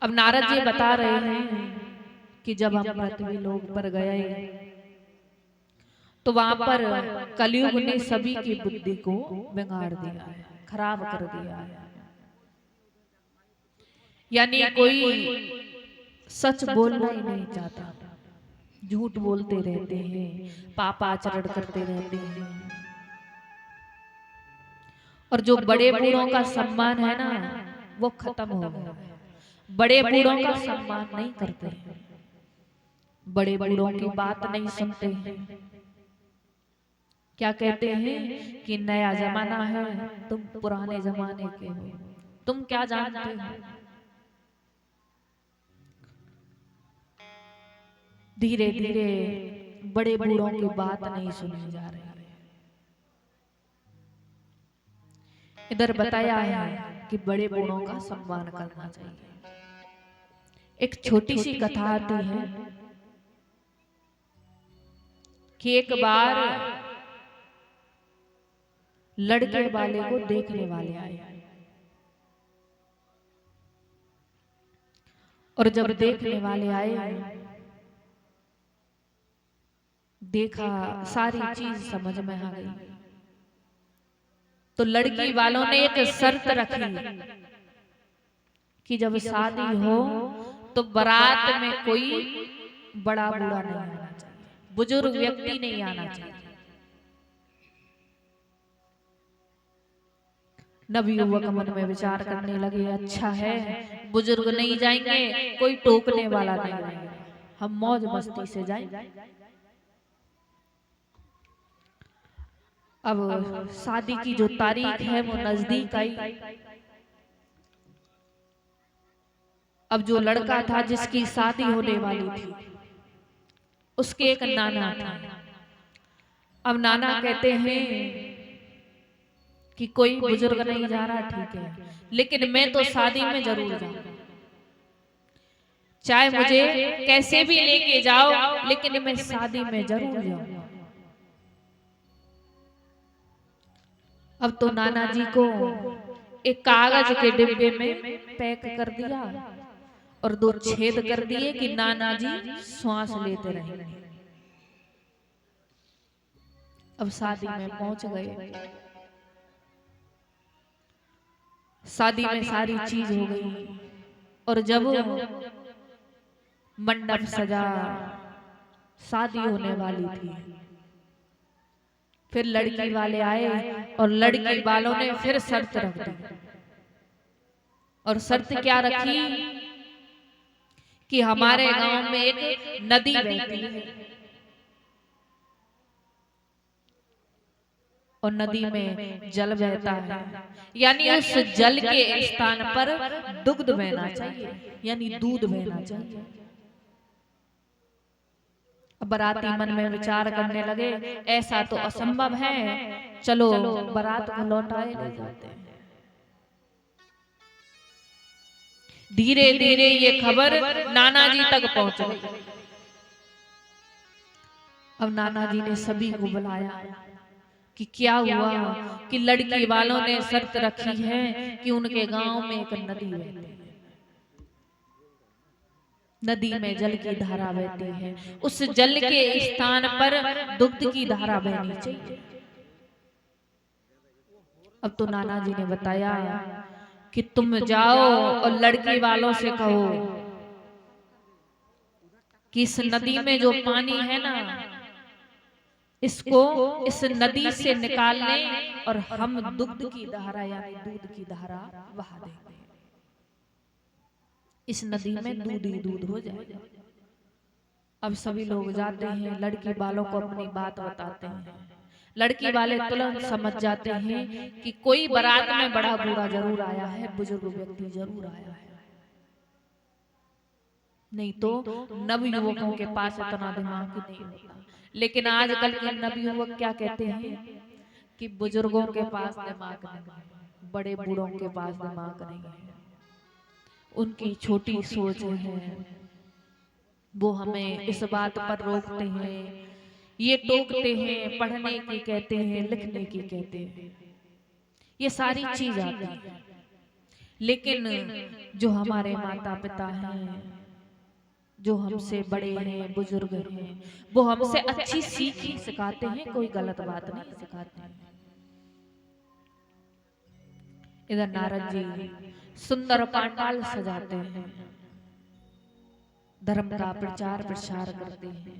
अब नारद जी बता रहे हैं कि जब हम पृथ्वी लोक पर गए तो वहां पर कलयुग ने सभी की बुद्धि को बिगाड़ दिया है, खराब कर दिया है। यानी कोई सच बोलना ही नहीं चाहता, झूठ बोलते रहते हैं, पाप आचरण करते रहते हैं। और जो बड़े बूढ़ों का सम्मान है ना वो खत्म हो गया है। बड़े बूढ़ों का सम्मान नहीं करते हैं, बड़े बूढ़ों की बात नहीं सुनते हैं। क्या कहते हैं कि नया जमाना है, तुम पुराने जमाने के हो, तुम क्या जानते हो। धीरे धीरे बड़े बूढ़ों की बात नहीं सुनी जा रही है। इधर बताया है कि बड़े बूढ़ों का सम्मान करना चाहिए। एक छोटी सी कथा आती है कि एक बार लड़के वाले को देखने वाले आए और जब देखने वाले आए देखा, सारी चीज समझ में आ गई। तो लड़की वालों ने एक शर्त रखी कि जब शादी हो तो बारात में कोई बड़ा बूढ़ा नहीं आना चाहिए, बुजुर्ग व्यक्ति नहीं आना चाहिए। नवयुवक मन में विचार करने लगे, अच्छा है बुजुर्ग नहीं जाएंगे, कोई टोकने वाला नहीं रहेगा, हम मौज मस्ती से जाएंगे। अब शादी की जो तारीख है वो नजदीक आई। अब जो लड़का था जिसकी शादी होने वाली थी उसके एक नाना था। अब नाना कहते हैं कि कोई बुजुर्ग नहीं जा रहा, ठीक है, लेकिन मैं तो शादी में जरूर जाऊंगा, चाहे मुझे कैसे भी लेके जाओ, लेकिन मैं शादी में जरूर जाऊंगा। अब तो नाना जी को एक कागज के डिब्बे में पैक कर दिया और 2 छेद कर दिए कि नाना जी श्वास लेते रहेंगे। अब शादी में पहुंच गए, शादी में सारी चीज हो गई और जब मंडप सजा, शादी होने वाली थी, फिर लड़की वाले आए और लड़की वालों ने फिर शर्त रख दी। और शर्त क्या रखी कि हमारे गांव में एक नदी बहती है और नदी में जल बहता है, यानी उस जल के स्थान पर दुग्ध बहना चाहिए, यानी दूध बहना चाहिए। बाराती मन में विचार करने लगे, ऐसा तो असंभव है, चलो बारात को लौटाए ले जाते हैं। धीरे धीरे ये खबर नाना जी तक पहुंच गई। अब नाना जी ने सभी को बुलाया कि क्या हुआ कि लड़की वालों ने शर्त रखी है कि उनके गांव में एक नदी बहती है, नदी में जल की धारा बहती है, उस जल के स्थान पर दुग्ध की धारा बहनी चाहिए। अब तो नाना जी ने बताया कि तुम जाओ और लड़की वालों से कहो कि इस नदी में जो पानी है ना, इसको इस नदी से निकाल लें और हम दुग्ध की धारा यानी दूध की धारा बहा देंगे, इस नदी में दूध ही दूध हो जाएगा। अब सभी लोग जाते हैं, लड़की वालों को अपनी बात बताते हैं। लड़की वाले तुरंत समझ जाते हैं कि कोई बारात में बड़ा बूढ़ा जरूर आया है, बुजुर्ग व्यक्ति जरूर आया है, नहीं तो नवयुवकों के पास इतना दिमाग नहीं होता। लेकिन आजकल के नवयुवक क्या कहते हैं कि बुजुर्गों के पास दिमाग नहीं है, बड़े बूढ़ों के पास दिमाग नहीं है, उनकी छोटी सोच है, वो हमें इस बात पर रोकते हैं, ये टोकते हैं, पढ़ने की कहते हैं, लिखने की कहते हैं, ये सारी चीज आती है। लेकिन जो हमारे माता पिता हैं, जो हमसे बड़े हैं, बुजुर्ग हैं, वो हमसे अच्छी सीख ही सिखाते हैं, कोई गलत बात नहीं सिखाते हैं। इधर नारद जी सुंदर पांडाल सजाते हैं, धर्म का प्रचार प्रसार करते हैं,